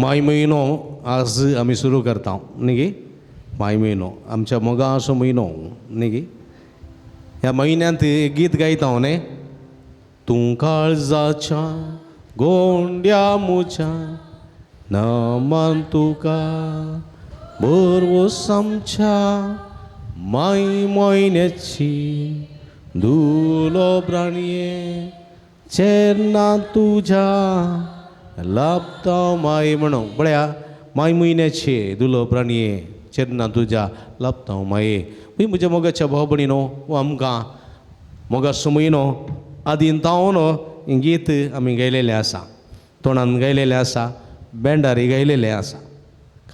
माय म्हयनो आज आमी सुरू करता न्ही गे. माय म्हयनो आमच्या मोगाचो म्हयनो न्ही गे. ह्या म्हयन्यांत एक गीत गायता हांव न्ही. तूं काळजाच्या गोंड्या मुच्या नमन तुका बरवस आमच्या माय म्हयन्याची धुलो प्राणये चेरना तुझ्या लाभता माय म्हणो बळ्या माय म्हयन्याचे धुलो प्राणये चेरना तुझ्या लाभता माये. म्हज्या मोगाच्या भाव भयणीनो वो आमकां मोगाचो म्हयनो आदीन तावन गीत आमी गायलेलें आसा, तोंडान गायलेलें आसा, बँडारी गायलेलें आसा.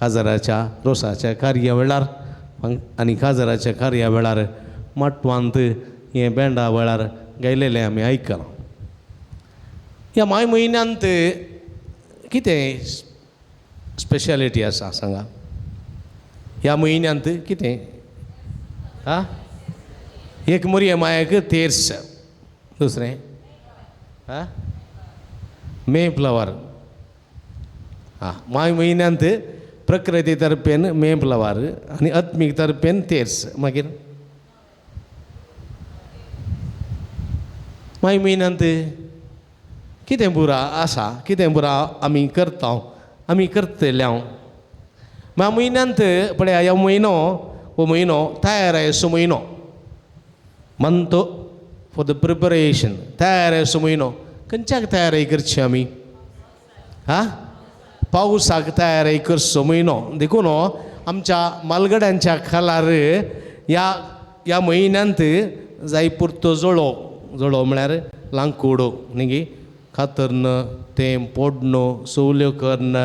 काजाराच्या रोसाच्या कार्या वेळार आनी काजाराच्या कार्या वेळार माटवांत हें बँडा वेळार गायलेलें आमी आयकलां. ह्या माय म्हयन्यांत कितें स्पेशालिटी आसा सांगा. ह्या म्हयन्यांत कितें आं एक मोरये मायक तेर्स, दुसरें आं मे फ्लावर. आं माय म्हयन्यांत प्रकृती तर्फेन मे फ्लावर आनी आत्मीक तर्फेन तेर्स. मागीर माय म्हयन्यांत कितें बुरा आसा, कितें बुरा आमी करता, आमी करतले. ह्या म्हयन्यांत पळया ह्या म्हयनो हो म्हयनो तयारेचो म्हयनो मंथ फॉर द प्रिपरेशन. तयारेचो म्हयनो खंयच्याक तयारी करची आमी. हां पावसाक तयारी करचो म्हयनो. देखून आमच्या मालगड्यांच्या खालार ह्या म्हयन्यांत जाय पुरतो जळो म्हळ्यार लांकूड न्ही गे. कातरन तें पोडणो सवल्यो करन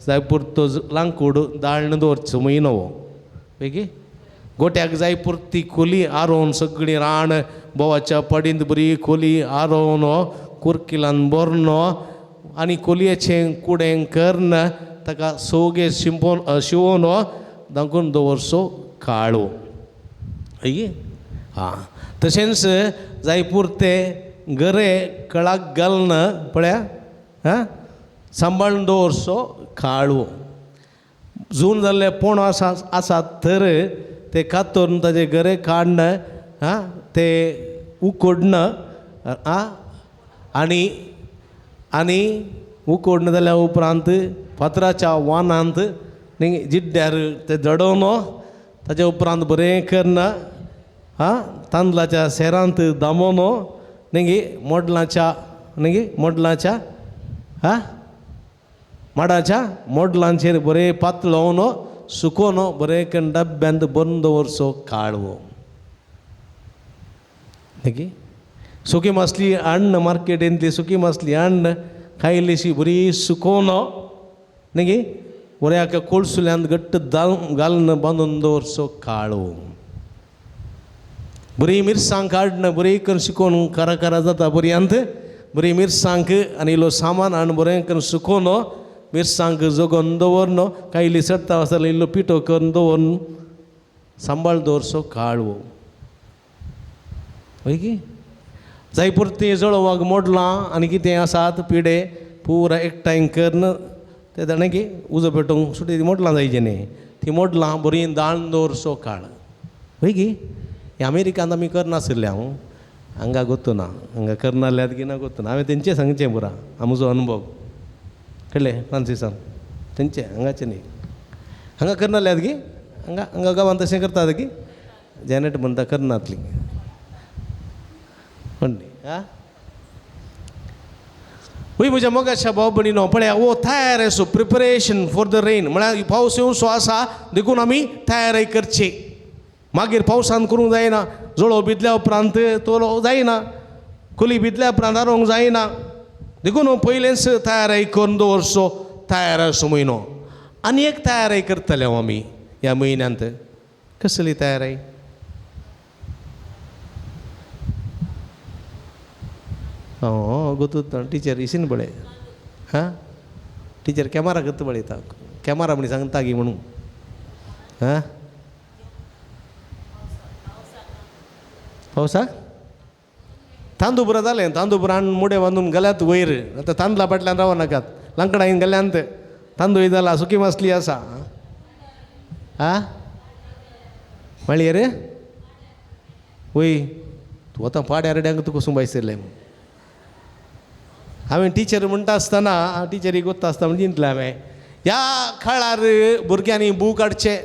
जाय पुरतो लांकूड दाळन दवरचो म्हयनो हो गे. गोट्याक जाय पुरती खोली आरोवन सगळी रान बोवाच्या पडींत बरी खोली आरोवन कुर्किलान भरन आनी कोलयेचें कुडें करन ताका सोगे शिवोवन दाखोवन दवरचो काळो गे. हां तशेंच जाय पुरते गरे कळाक घालन पळया हां सांबाळून दवरचो काळो. जून जाल्ले पोण आसात तर ते कातरून ताजे गरे काडन हां ते उकडन आनी उकडन जाल्या उपरांत फातराच्या वानांत जिड्ड्यार ते जडोवन ताजे उपरांत बरें करन हां तांदळाच्या सेरांत दामोवन न्ही मोडलांच्या मोडलांच्या हां माडाच्या मोडलांचेर बरें पातळोवन सुकोवन बरें करून डब्यांत भरून दवरचो काळवो न्ही. सुकी मासली हाडन मार्केटींतली सुकी मासली हाडन खायलीशी बरी सुकोवन न्ही बऱ्या कोळसुल्यांत घट्ट घालून बांदून दवरचो काळो. बरी मिरसांग काडन बरी करून सुकोवन कारा जाता पर्यंत बरी मिरसांग आनी इल्लो सामान हाडून बरें करून सुकोवन मिरसांग जगोवन दवरन कायली सडटा आसतना इल्लो पिठो करून दवरून सांबाळ दवरचो काळवो गे. जाय पुरती जळोवाक मोडलां आनी कितें आसात पिडे पुरा एकठांय करन ते जाणें की उजो पेटोवंक सुटी मोडलां जायचें न्ही. ती मोडलां बरी दाळून दवरचो काळ गे. हे अमेरिकांत आमी करनासले. हांगा गोतूना हांगा करनाल्यात की ना गोतूना. हांवें तेंचे सांगचें पुरा आमचो अनुभव कळ्ळें फ्रांसिसान तेंचे हांगाचे न्ही. हांगा करनाल्यात की हांगा गांवांत तशें करतात की जॅनेट म्हणटा करनातली पण न्ही. आं वय म्हज्या मोगाच्या भाव भयणीनो पळया वो तयारेचो प्रिपरेशन फॉर द रेन म्हळ्यार पावस येवचो आसा देखून आमी तयारी करची. मागीर पावसान करूंक जायना. जळो भिजल्या उपरांत तो जायना. खोली भिजल्या उपरांत आरोवंक जायना. देखून पयलेंच तयारी करून दवरचो तयारेचो म्हयनो. आनी एक तयारी करतले आमी ह्या म्हयन्यांत. कसली तयारी. गोतूत टिचर इसीन बळे हां टिचर कॅमेरा करता बळयता कॅमेरा म्हणी सांगता गी म्हणून हां पावसाक तांदूळ बरं जालें. तांदूळ बरं मुडे बांदून घाल्यात वयर. आतां तांदळा फाटल्यान रावनाकात. लांकडायन घाल्यांत तांदूळ जाला सुकी मासली आसा आ म्हळी रे वय तूं आतां पाड्या रेड्यांक तुका सुंबायसरलें हांवें टिचर म्हणटा आसतना टिचरीक वता आसतना म्हणजे चिंतलें हांवें ह्या काळार भुरग्यांनी बूक हाडचे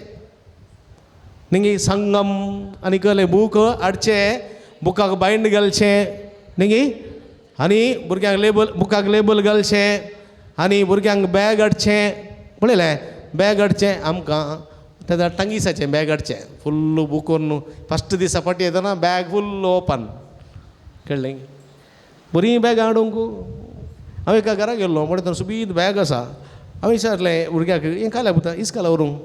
न्ही संगम आनी कहले बूक हाडचे बुकाक बायंड घालचे न्ही आनी भुरग्यांक लेबल बुकाक लेबल घालचे आनी भुरग्यांक बॅग हाडचे पळयलें बॅग हाडचें आमकां तेन्ना टंगिसाचें बॅग हाडचें फुल्ल बुकोन फस्ट दिसा फाटी येतना बॅग फुल्ल ओपन कळ्ळें बरी बॅग हाडूंक हांव एका घरा गेल्लो म्हणटा थंय सुबीत बॅग आसा हांवें विचारलें भुरग्याक हें कायल्या पुता इस्काला व्हरूंक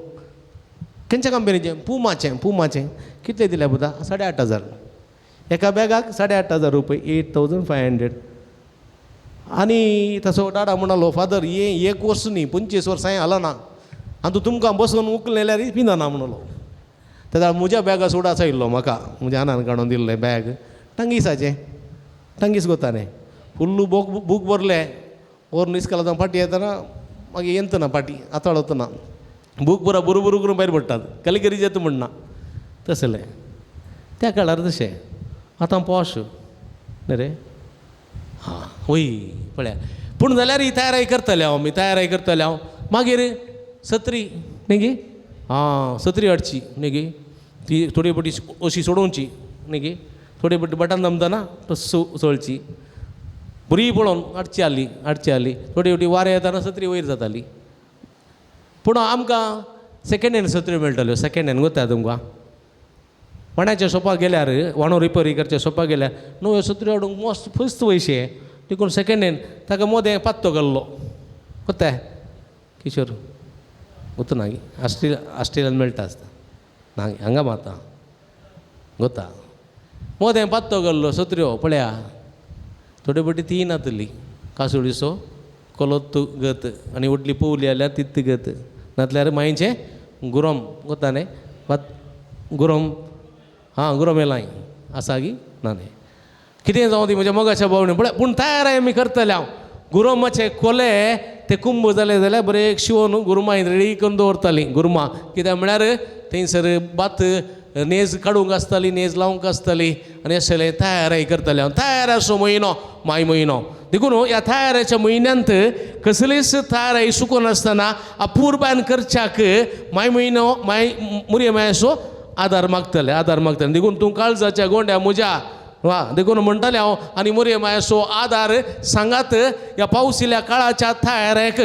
खंयच्या कंपनीचें पुमाचें कितले दिल्या पुता 8,500 एका बॅगाक 8,500 रुपये 8,500 आनी तसो डाडा म्हणलो फादर हे कोर्स न्ही 25 वर्सां जाला ना आनी तूं तुमकां बसून उकलेल्यार पिंदना म्हणलो तेन्ना म्हज्या बॅगा सोडाच आयिल्लो म्हाका म्हज्या आनान काडून दिल्लें बॅग टंगिसाचें टंगीस कोतालें फुल्ल बूक भरलें व्हरून इस्काला फाटी येतना मागीर येतना फाटी आताळ वतना बूक बरो बरोबर करून भायर पडटात कलिकरी येता म्हणना तसलें त्या काळार तशें आतां पॉश न्ही रे हां वय पळया पूण जाल्यार ही तयारी करतले हांव मागीर सत्री न्ही गे हां सत्री हाडची न्ही गे ती थोडी बटी अशी सोडोवची न्ही गे थोडी बटी बटन जमतना सोळची बरी पळोवन हाडची आली थोडी बटी वारें येताना सत्री वयर जाताली पूण आमकां सेकेंड हँड सत्र्यो मेळटल्यो सेकेंड हँड गोता तुमकां वाण्याच्या शॉपाक गेल्यार वाणो रिपेरी करच्या शॉपाक गेल्यार न्हू सत्र्यो हाडूंक मस्त फस्त पयशे देखून सेकेंड हँड ताका मोदें पात्तो घाल्लो कोता किशोर वता ना ऑस्ट्रेलियान मेळटा आसता ना हांगा माता गोता मोदें पात्तो घाल्लो सत्र्यो पळया थोडी बटी ती नातली कासोळीसो कोलोत गत आनी व्हडली पोवली जाल्यार तित्त गत नातल्यार मायेचें गुरम गोता न्ही गुरम हां गुरम येलाय आसा गी ना न्ही कितें जावं ती म्हज्या मोगाच्या भावणे पळय पूण तयार आमी करतले हांव गुरमाचे कोले ते कुंभ जाले जाल्यार बरें शिवोन गुरमाय रेडी करून दवरतालीं गुरमा कित्याक म्हळ्यार थंयसर बात नेज काडूंक आसताली नेज लावंक आसताली आनी अशें तयारी करताले हांव तयार असो म्हयनो माय म्हयनो देखून ह्या तयारेच्या म्हयन्यांत कसलीच तयारी सुकून आसतना अपुरबान करच्याक माय म्हयनो माय मुरये मायसो आदार मागतले देखून तूं काळजाच्या गोंड्या म्हज्या वा देखून म्हणटालें हांव आनी मोरये मायसो आदार सांगात ह्या पावसिल्या काळाच्या तयारेक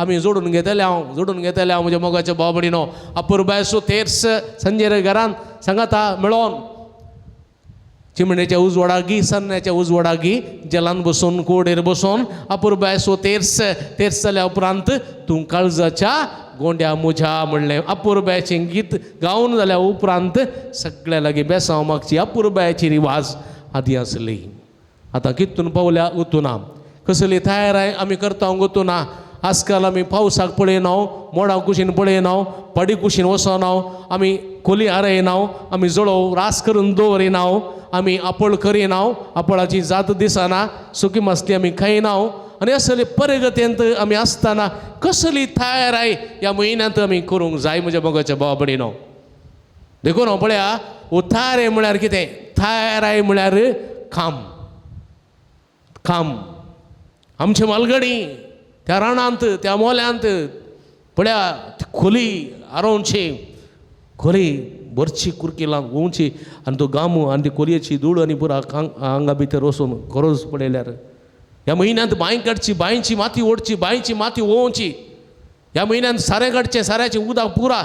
आमी जोडून घेतले हांव म्हज्या मोगाच्या भाव भयणीनो अपुरबायसो तेर्स संजेर घरांत सांगाता मेळोन चिमणेच्या उजवाडागी सन्न्याच्या उजवाडागी जलान बसून कोडेर बसून अपुरबायसो तेर्स जाल्या उपरांत तूं काळजाच्या गोंड्या मुझ्या म्हणलें अपुरबायचें गीत गावन जाल्या उपरांत सगळ्या लागीं बेसांव मागची अपुरबायची रिवाज आदी आसली आतां कितून पावल्या वचूना कसली तयारी आमी करता वचूना आजकाल आमी पावसाक पळयनाव मोडाक कुशीन पळयनाव पडी कुशीन वचनाव आमी खोली हारयनाव आमी जळोव रास करून दवरिनाव आमी आपळ करिनाव आपळाची जात दिसना सुकी मासली आमी खायनाव आनी असले परगतेंत आमी आसतना कसली तयारी ह्या म्हयन्यांत आमी करूंक जाय म्हज्या मोगाच्या भावा भयणीनो देखून पळया उतारे म्हळ्यार कितें तयारी म्हळ्यार काम आमचे मालगडी त्या रानांत त्या मोल्यांत पळया खोली आरोवची खोली बरची कुरकी लावन गोवची आनी तो गामू आनी ती कोलयेची धूळ आनी पुरा आंगा भितर वचून खरोच पळयल्यार ह्या म्हयन्यांत बांय काडची बांयची माती ओडची बांयची माती ओवची ह्या म्हयन्यांत सारें काडचें साऱ्याचें उदक पुरा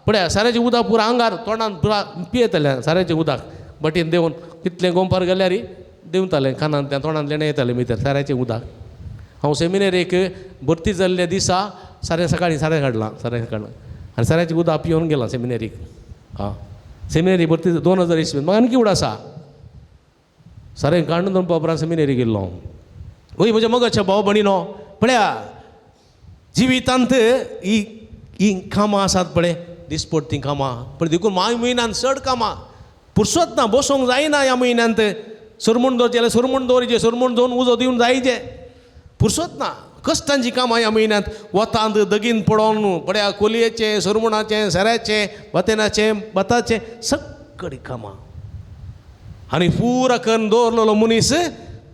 पळया साऱ्याचें उदक पुरा आंगार तोंडान पुरा पियेतालें साऱ्याचें उदक बटीन देंवन कितलें गोंपार गेल्यार देंवतालें कानान त्या तोंडान लेणें येतालें भितर साऱ्याचें उदक हांव सेमिनेरीक भरती जाल्ल्या दिसा सारें सकाळीं सारें काडलां आनी साऱ्याचें उदक पिवन गेलां सेमिनेरीक हां सेमिनेरी भरती 2000 इसवेंत म्हाका आनी किवड आसा सारें काडून दनपा उपरांत सेमिनेरी गेल्लो हांव वय म्हज्या मोगाच्या भाव भयणीनो पळया जिवितांत ही कामां आसात पळय दिसपट्टी कामां पण देखून माय म्हयन्यांत चड कामां पुरसोत ना बसोंक जायना ह्या म्हयन्यांत सरमूण दवरचें जाल्यार सरमूण दवरचें सरमूण दवरून उजो दिवन जायचें पुरसोत ना कश्टांची कामां ह्या म्हयन्यांत वतांत दगीन पडोन पड्या कोलयेचे सुरमणाचे सऱ्याचे बतेनाचे बताचे सगळीं कामां आनी पुरा करून दवरलेलो मनीस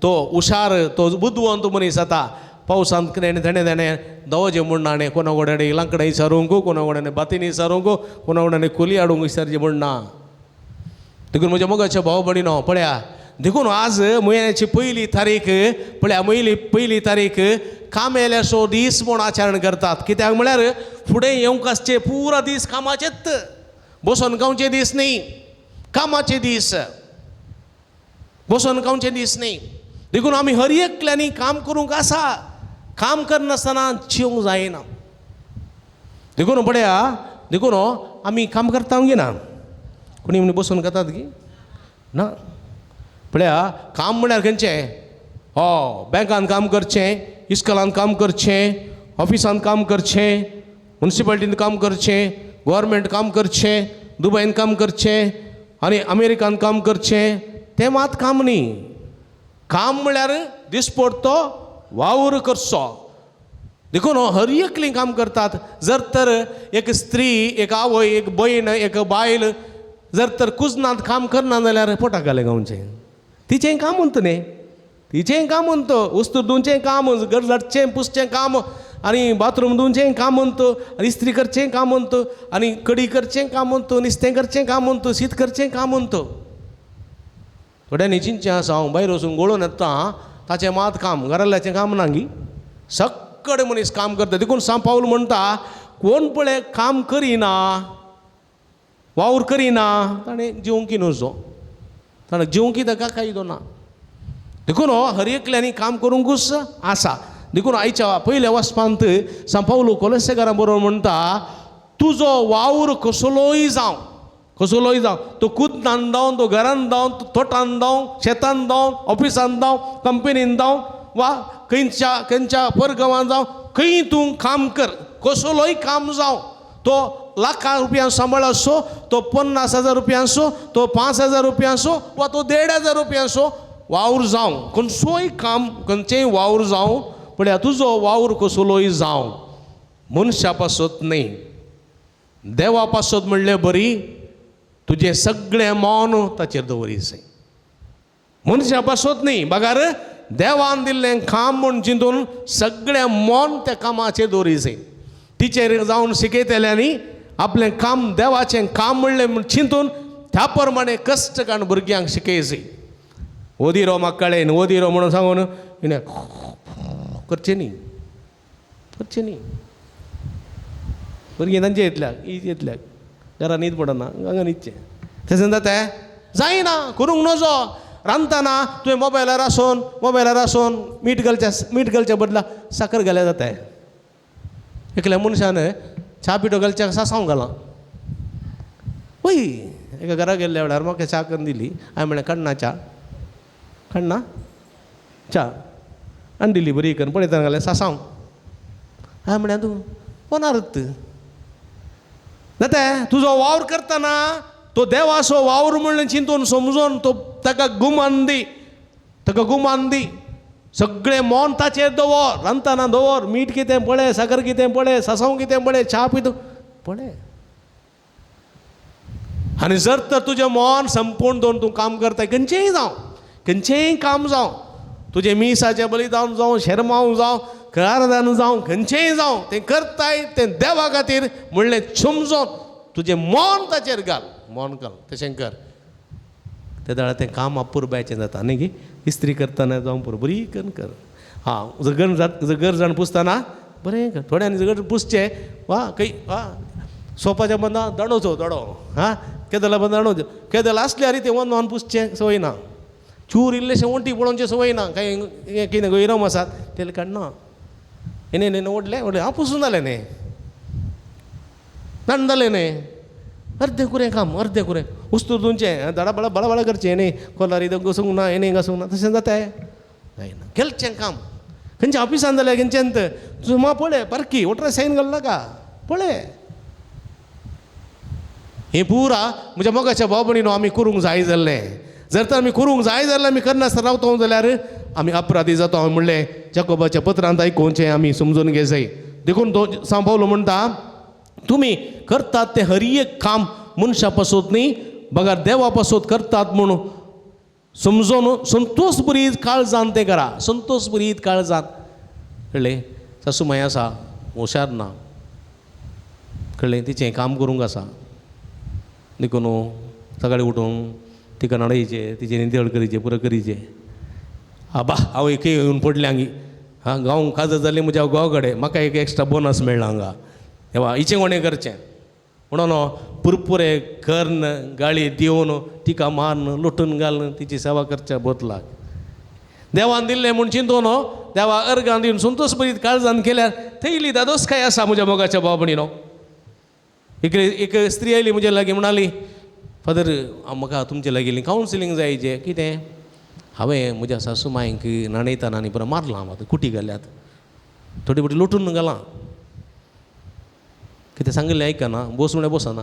तो हुशार तो बुद्धवंत मनीस जाता पावसांत कितें देणे दवजे म्हणना आनी कोणा कडेन लांकडां विचारूंक कोणा कडेन बातीन विचारूंक कोणा कडेन कोली हाडूंक विचारचें म्हणना देखून म्हज्या मोगाच्या भाव भयणीनो पळया देखून आज म्हयन्याची पयली तारीख पळया पयली तारीख कामेल्याचो दीस म्हूण आचरण करतात कित्याक म्हळ्यार फुडें येवंक आसचे पुरा दीस कामाचेच बसून खावचे दीस न्ही कामाचे दीस बसून खावचे दीस न्ही देखून आमी हर एकल्यांनी काम करूंक आसा काम करनासतना जिवंक जायना देखून पळया देखून आमी काम करता गे कोणी म्हणी बसून खातात गी ना पळया काम म्हळ्यार खंयचें बँकान काम करचें इस्कॉलान काम करचें ऑफिसान काम करचें मुन्सिपाल्टीन काम करचें गव्हर्मेंट काम करचें दुबयन काम करचें आनी अमेरिकान काम करचें तें मात काम न्ही काम म्हळ्यार दिसपडतो वावर करचो देखून हर एकलीं काम करतात जर तर एक स्त्री एक आवय एक भयण एक बायल जर तर कुजनांत काम करना जाल्यार पोटाक घालें गावचें तिचें काम म्हणटा न्ही तिचें काम म्हणटा वस्तू धुवचें काम घर झाडचें पुसचें काम आनी बाथरूम धुवचें काम म्हणटा आनी इस्त्री करचें काम म्हणटा आनी कडी करचें काम म्हणटा नुस्तें करचें काम म्हणटा शीत करचें काम म्हणटा थोड्यांनी चिंतचें आसा हांव भायर वचून गळोवन येता ताचें मात काम घराल्याचें काम ना गी सगळे मनीस काम करता देखून सांत पावल म्हणटा कोण पळय काम करिना वावर करिना ताणें जिवंकी नजो ताणें जिवंकी ताका कायदो ना देखून हर एकल्यांनी काम करूंकूच आसा देखून आयच्या पयल्या वचपांत सांत पावल कोलोसेकारां बरोबर म्हणटा तुजो वावर कसलोय जावं तो कुदनान जावं तो घरान जावं तो तोटान जावं शेतान जावं ऑफिसान जावं कंपनीन जावं वा खंयच्या परगांवान जावं खंय तूं काम कर कसलोय काम जावं तो लाखां रुपया सांबाळ आसो तो 50,000 रुपया आसो तो 5,000 रुपया आसो वा तो 1,500 रुपया आसो वावर जावं खंयचोय काम खंयचेंय वावर जावं पळया तुजो वावर कसलोय जावं मनशा पासत न्ही देवा पासत म्हणलें बरी तुजें सगळें मौन ताचेर दवरीस मनशा पासत न्ही बागार देवान दिल्लें काम म्हूण चिंतून सगळें मौन त्या कामाचेर दवरीस तिचेर जावन शिकयतल्यांनी आपलें काम देवाचें काम म्हणलें म्हूण चिंतून त्या प्रमाणे कश्ट काडून भुरग्यांक शिकयसी ओदिरो म्हाका कळ्ळें ओदिरो म्हणून सांगून हिणें करचें न्ही भुरगीं तांचे येतल्याक घरान न्हीद पडना हांगा न्हिदचें थंयसून जाता जायना करूंक नजो रांदतना तुवें मोबायलार आसोन मीठ घालच्या बदला साखर घाल्या जाता एकल्या मनशान च्या पिठो घालच्या सासांव घालां वय एका घरा गेल्ल्या वेळार म्हाका च्या करून दिली हांवें म्हळें काडना च्या आनी दिली बरी करून पळयतना घालें सासांव हांवें म्हळें तूं पोनारत जाता तुजो वावर करतना तो देवाचो वावर म्हणून चिंतून समजून तो ताका गुमान दी सगळें मौन ताचेर दवर रांदतना दवर मीठ कितें पळय साखर कितें पळय सासांव कितें पळय च्या पितो पळय आनी जर तर तुजें मौन संपूर्ण दवरून तूं काम करता खंयचेंय काम जावं तुजें मिसाचें बलिदान जावं शेरमांव जावं कारदान जावं खंयचेंय जावं तें करताय तें देवा खातीर म्हणलें समजोन तुजें मौन ताचेर घाल तशें कर ते दाळा तें काम अपुरबायचें जाता न्ही गी इस्त्री करतना जावं पुरो बरी करून कर घर जाण पुसतना बरें कर थोड्यांनी घर पुसचें वा सोपाच्या बंदा दडोचो केदला बंद दडोवचो केदला आसल्यार तें वन पुसचें संवय ना चूर इल्लेशें वंटी पळोवचें संवय ना कांय कितें गैरम आसात तेले काडना हें ओडलें हांव पुसून जालें न्ही जाण जालें न्ही अर्दें कुरें उस्तूर तुमचें दाडा बळा करचें न्ही कोलारी घासूंक ना हें घासूंक ना तशें जाता जायना केलचें काम खंयच्या ऑफिसान जाल्यार खंयचेंत तुजें पळय पारकी वोटरा सायन घालना का पळय हें पुरा म्हज्या मोगाच्या भाव भयणीनो आमी करूंक जाय जाल्लें जर तर आमी करूंक जाय जाल्यार आमी करनासतना रावता जाल्यार आमी अपराधी जाता हांवें म्हणलें जाकोबाच्या पत्रांत आयकुचें आमी समजून घे जाय देखून तो सांव पावलो म्हणटा तुमी करतात ते हर एक काम मनशा पासून न्ही बगार देवा पासून करतात म्हणून समजून संतोश बरीत काळजान तें करा संतोश बरीत काळजान कळ्ळें सासू माय आसा हुशार ना कळ्ळें तिचें काम करूंक आसा देखून सकाळीं उठून तिका नडयचें तिचें नितळ करीचें पुरो करीचें आबा हांव एक येवन पडलें हांगी हां गांव काजर जालें म्हज्या घोवा कडेन म्हाका एक एक्स्ट्रा बोनस मेळ्ळा हांगा हेवा हिचें कोणें करचें म्हणून पुरपुरे कर्ण गाळी दिवन तिका मारन लुटून घालन तिची सेवा करच्या बोतलाक देवान दिल्लें म्हूण चिंतून देवा अर्गां दिवन संतोश बरीत काळजान केल्यार थंयली दादोसकाय आसा म्हज्या मोगाच्या भाव भयणीनो एक स्त्री आयली म्हजे लागीं म्हणली फादर म्हाका तुमचे लागीं कावन्सिलींग जायचें कितें हांवें म्हज्या सासू मांयक नाणयतना आनी परत मारलां म्हाका कुटी घाल्यात थोडी फावटी लुटून घालां कितें सांगिल्लें आयकना बस म्हळ्यार बसना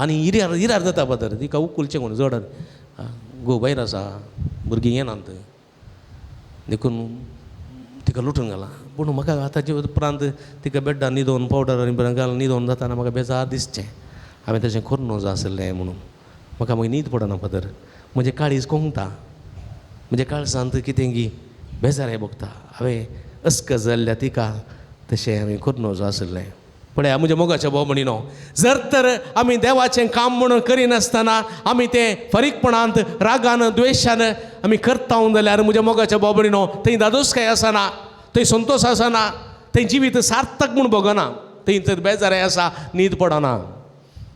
आनी हिरार जाता फादर तिका उखलचें कोण जड घोव भायर आसा भुरगीं येनात देखून तिका लुटून घालां पूण म्हाका आतांचे उपरांत तिका बेड्डार न्हिदोवन पावडर आनी बरें घालून न्हिदोवन जाताना म्हाका बेजार दिसचें हांवें तशें करूं न्हू जाय आसलें म्हणून म्हाका मागीर न्हीद पडना फादर म्हजें काळीज कोंकता म्हणजे काळजांत कितें गी बेजार भोगता हांवें अस्क जाल्ल्या तिका तशें हांवें करूं जाय आसलें पळय म्हज्या मोगाच्या भाव भयणीनो जर तर आमी देवाचें काम म्हणून करिनासतना आमी तें फरीकपणांत रागान द्वेशान आमी करता जाल्यार म्हज्या मोगाच्या भाव भयणीनो थंय दादोसकाय आसना थंय संतोश आसना थंय जिवीत सार्थक म्हूण भोगना थंय तर बेजाराय आसा न्हीद पडना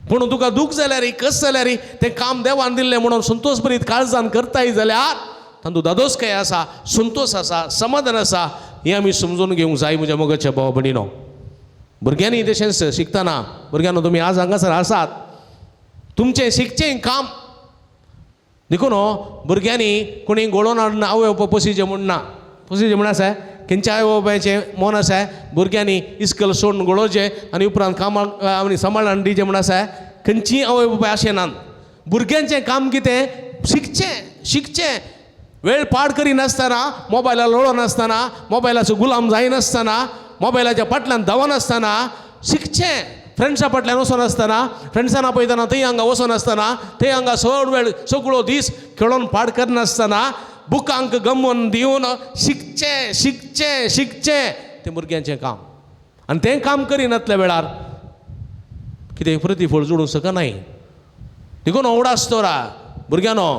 पूण तुका दूख जाल्यार कस जाल्यार तें काम देवान दिल्लें म्हणून संतोश बरीत काळजान करताय जाल्यार तातूंत दादोसकाय आसा संतोश आसा समाधान आसा हें आमी समजून घेवंक जाय म्हज्या मोगाच्या भाव भयणीनो भुरग्यांनी तशेंच शिकतना भुरग्यांनो तुमी आज हांगासर आसात तुमचें शिकचें काम देखून भुरग्यांनी कोणी घोळोवन हाडून आवय बापूय पयशे म्हणना पयशे म्हण आसा खंयच्या आवय बापायचें मन आसा भुरग्यांनी इस्कल सोडून घोळोवचें आनी उपरांत कामाक आनी सांबाळून दिचें म्हण आसा खंयचीय आवय बापाय अशें नात भुरग्यांचें काम कितें शिकचें वेळ पाड करिनासतना मोबायलार लोळनासतना मोबायलाचो गुलाम जायनासतना मोबायलाच्या फाटल्यान धांवनासतना शिकचें फ्रेंड्सा फाटल्यान वचनासतना फ्रेंड्सांना पळयतना थंय हांगा वचनासतना थंय हांगा चड वेळ सगळो दीस खेळोन पाड करनासतना बुकांक गमोवन दिवन शिकचें तें भुरग्यांचें काम आनी तें काम करिनातल्या वेळार कितें प्रतिफळ जोडूंक शकनाय देखून ओवडास तोरा भुरग्यांनो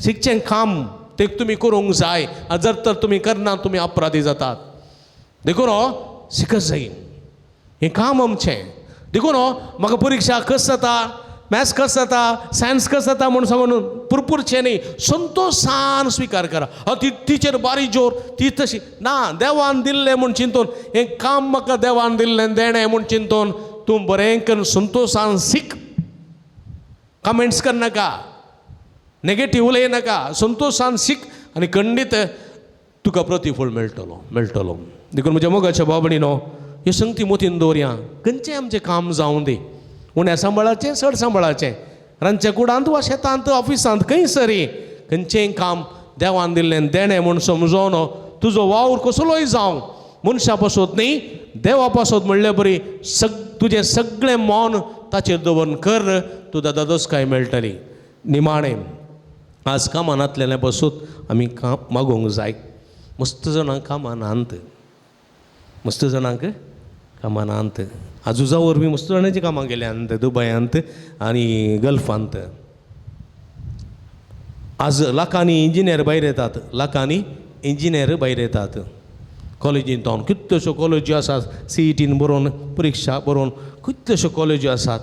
शिकचें काम तें तुमी करूंक जाय जर तर तुमी करना तुमी अपराधी जातात देखून शिकत जाय हें काम आमचें देखून म्हाका परीक्षा कस जाता मॅथ्स कस जाता सायन्स कस जाता म्हूण सांगून पुरपुरचें न्ही संतोशान स्विकार करा ती टिचर बारी जोर ती तशी ना देवान दिल्लें म्हूण चिंतून हें काम म्हाका देवान दिल्लें देणें म्हूण चिंतून तूं बरें करून संतोशान सीक कमेंट्स करनाका नेगेटीव उलय नाका संतोशान सीक आनी खंडीत तुका प्रतिफळ मेळटलो देखून म्हज्या मोगाच्या भाव भयणीनो ह्यो संगती मोतीन दवरया खंयचें आमचें काम जावं दी उण्या सांबाळाचें चड सांबाळाचें रांदच्या कुडांत वा शेतांत ऑफिसांत खंय सरी खंयचेंय काम देवान दिल्लें देणें म्हूण समजोन तुजो वावर कसलोय जावं मनशा पासत न्ही देवा पासत म्हणल्यार बरी तुजें सगळें मन ताचेर दवरून कर तुका दादोसकाय मेळटली निमाणें आज कामानांतलें पासून आमी काम मागोवंक जाय मस्त जाणांक कामानांत मस्त जाणांक कामानांत आजुजा वरवीं मस्त जाणांची कामां केल्यांत दुबयांत आनी गल्फांत आज लाखांनी इंजिनियर भायर येतात कॉलेजींत जावन कितल्योश्यो कॉलेजी आसात CETन बरोवन परिक्षा बरोवन कितल्योश्यो कॉलेजी आसात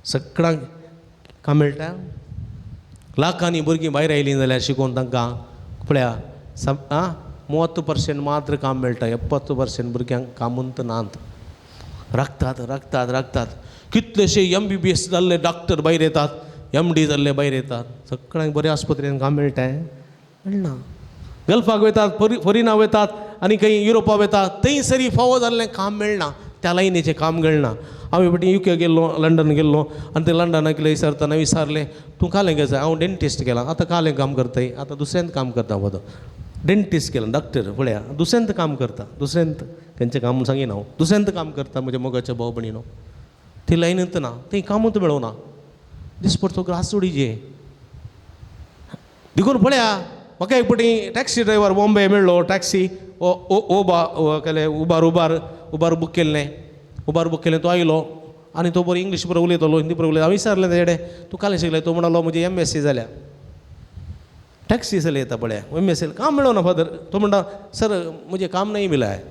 सगळ्यांक काम मेळटा लाखांनी भुरगीं भायर आयलीं जाल्यार शिकून तांकां पळया 30% मात्र काम मेळटा 70% भुरग्यांक कामूंत नात राखतात कितलेशे MBBS जाल्ले डॉक्टर भायर येतात MD जाल्ले भायर येतात सगळ्यांक बऱ्या आस्पत्रेन काम मेळटा मेळना गल्फाक वयतात फॉरिना वयतात आनी खंय युरोपाक वयतात थंय सरी फावो जाल्लें काम मेळना त्या लायनीचें काम मेळना हांवें फाटीं UK गेल्लो लंडन गेल्लो आनी ते लंडनाक विचारलें तूं कालें गेसा हांव डेंटिस्ट केलां आतां कालें काम करताय आतां दुसऱ्यांत काम करता डेंटिस्ट केलं डॉक्टर पळया दुसऱ्यांत काम करता दुसऱ्यांत त्यांचें काम सांगिना हांव दुसऱ्यांत काम करता म्हज्या मोगाच्या भाव भयणीनो ती लायनींत ना थंय कामूच मेळोना दिसपरतो ग्रास जोडीचे देखून पळया म्हाका एक फावटी टॅक्सी ड्रायव्हर बॉम्बे मेळ्ळो टॅक्सी केलें उबार बूक केल्लें तो आयलो आनी तो बरो इंग्लीश बरो उलयतालो हिंदी बरो उलयता हांव विचारलें तेजे कडेन तूं कालें शिकलें तो म्हणलो म्हजी MSc जाल्या टॅक्सी चलयता पळया MSc काम मेळो ना फादर तो म्हणटा सर मुझे काम नहीं मिला है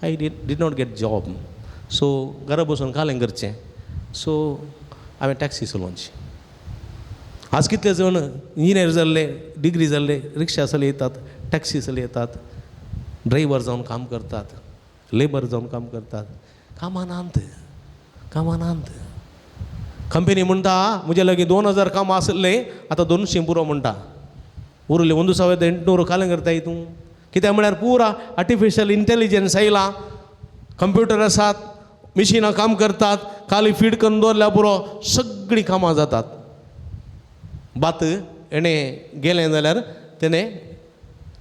I did not get job so घरा बसून कालें करचें सो हांवें टॅक्सी चलोवची आज कितले जण इंजिनियर जाल्ले डिग्री जाल्ले रिक्षा चलयतात टॅक्सी चलयतात ड्रायव्हर जावन काम करतात लेबर जावन काम करतात कामानांत कंपनी म्हणटा म्हजे लागीं 2000 कामां आसले आतां 200 पुरो म्हणटा उरले 1800 कालें करताय तूं कित्याक म्हळ्यार पुरा आर्टिफिशियल इंटेलिजन्स आयला कंप्युटर आसात मिशिनां काम करतात खाली फीड करून दवरल्या पुरो सगळीं कामां जातात भात हेणें गेलें जाल्यार तेणें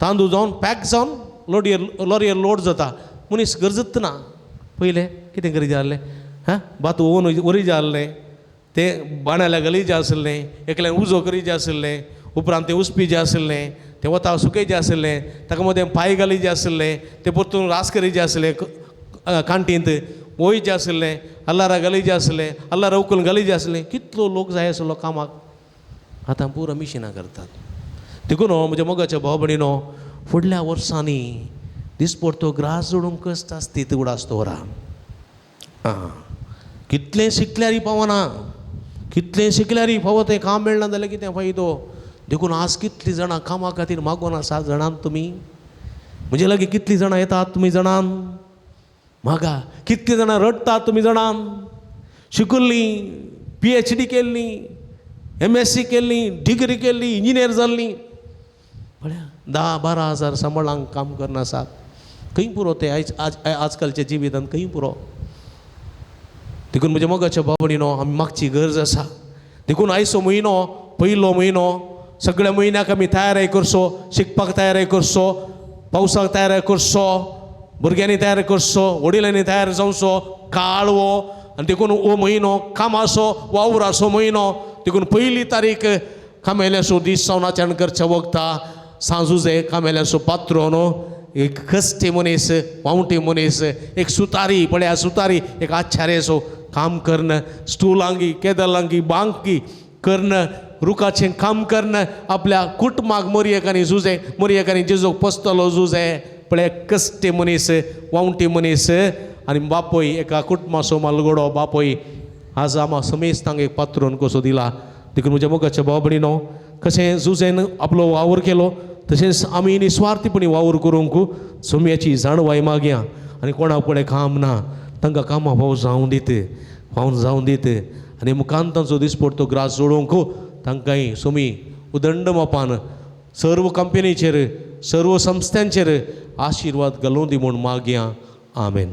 तांदूळ जावन पॅक जावन लॉरयेर लोड जाता मनीस गरजत ना पयलें कितें करी जाल्लें भात वरी जाल्लें तें बांड्याल्या गलीचें आसलें एकल्यान उजो करीचें आसलें उपरांत तें उसपीचें आसलें तें वता सुकयचें आसलें ताका मदें पांय घालीचें आसलें तें परतून रास करीचें आसलें कांटींत वोयचें आसलें आल्लारा घालीचें आसलें आल्लारा उखल घालीचें आसलें कितलो लोक जाय आसलो कामाक आतां पुरो मिशिनां करतात देखून म्हज्या मोगाच्या भाव भयणीनो फुडल्या वर्सांनी दिसपरतो ग्रास जोडूंक कश्ट आसता ती उगडास दवरा कितलें शिकल्यारय पावना कितलें शिकल्यारय फावो तें काम मेळना जाल्यार कितें फायदो देखून आज कितलीं जाणां कामा खातीर मागोन आसात जाणात तुमी म्हजे लागीं कितलीं जाणां येतात तुमी जाणान म्हाका कितलीं जाणां रडटात तुमी जाणान शिकिल्लीं PhD केल्लीं MSc केल्लीं डिग्री केल्लीं इंजिनियर जाल्लीं पळया 10-12 हजार सांबाळांक काम करना आसात खंय पुरो ते आजकालच्या जिवितांत खंय पुरो देखून म्हज्या मोगाच्या भाव भयणीनो आमी मागची गरज आसा देखून आयचो म्हयनो पयलो म्हयनो सगळ्या म्हयन्याक आमी तयारी करचो शिकपाक तयारी करचो पावसाक तयारी करचो भुरग्यांनी तयारी करचो वडिलांनी तयार जावचो काळवो आनी देखून हो म्हयनो कामाचो वावराचो म्हयनो देखून 1 तारीख कामेल्याचो दीस जावन आचरण करच्या वखदा सांजुजे कामेल्याचो पात्रोन एक कश्टे मनीस वावटे मनीस एक सुतारी पळया सुतारी एक आच्छारेचो काम करन स्टुलांगी केदलांगी बांकी करन रुखाचें काम करन आपल्या कुटुंबाक मोरयेकांनी झुजे मोरयेकांनी जेजूक पस्तलो झुजे पळय कश्टे मनीस वावटे मनीस आनी बापोय एका कुटुंबाचो मालगडो बापोय आज आम्हा समेस्तांक एक पात्रोन कसो दिला देखून म्हज्या मोगाच्या भाव भयणीनो कशें झुजेन आपलो वावर केलो तशेंच आमी निस्वार्थीपणी वावर करूंक सोम्याची जाणवाय मागया आनी कोणाक पळय काम ना तांकां कामां फावो जावं दीत आनी मुखांतांचो दिसपरतो ग्रास जोडूंक तांकांय सोमी उदंड मोपान सर्व कंपनीचेर सर्व संस्थांचेर आशिर्वाद घालूं दी म्हूण मागया आमेन.